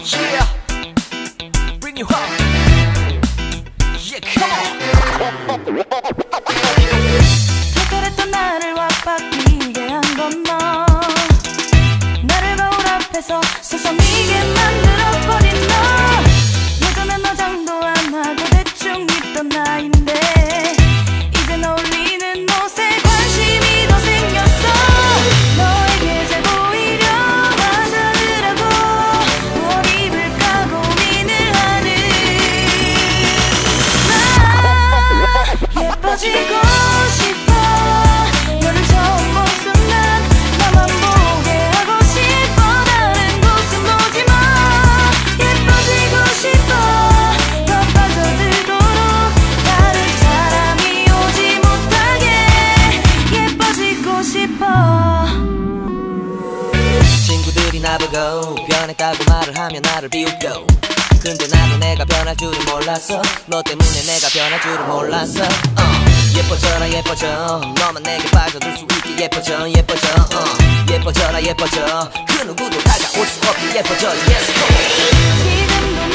Yeah, bring you home. Yeah, come on. 특별했던 나를 왁박이게 한 건 너. 나를 거울 앞에서 서성이게 만들어버린 너. 예전엔 화장도 안 하고 대충 입던 나인데 이젠 어울리는 옷에 관심이 더 생겼어. 너에게 잘 보이려 화장을 하고 뭘 입을까 고민을 하는 나. 예뻐지고 싶어. 너를 처음 본 순간 나만 보게 하고 싶어. 다른 곳은 보지 마. 예뻐지고 싶어. 더 빠져들도록 다른 사람이 오지 못하게 예뻐지고 싶어. 친구들이 나보고 변했다고 말을 하면 나를 비웃고, 근데 나도 내가 변할 줄은 몰랐어. 너 때문에 내가 변할 줄은 몰랐어. 예뻐져라 예뻐져. 너만 내게 빠져들 수 있게 예뻐져 예뻐져. 예뻐져라 예뻐져. 그 누구도 다가올 수 없게 예뻐져. Yes, come on. 지금도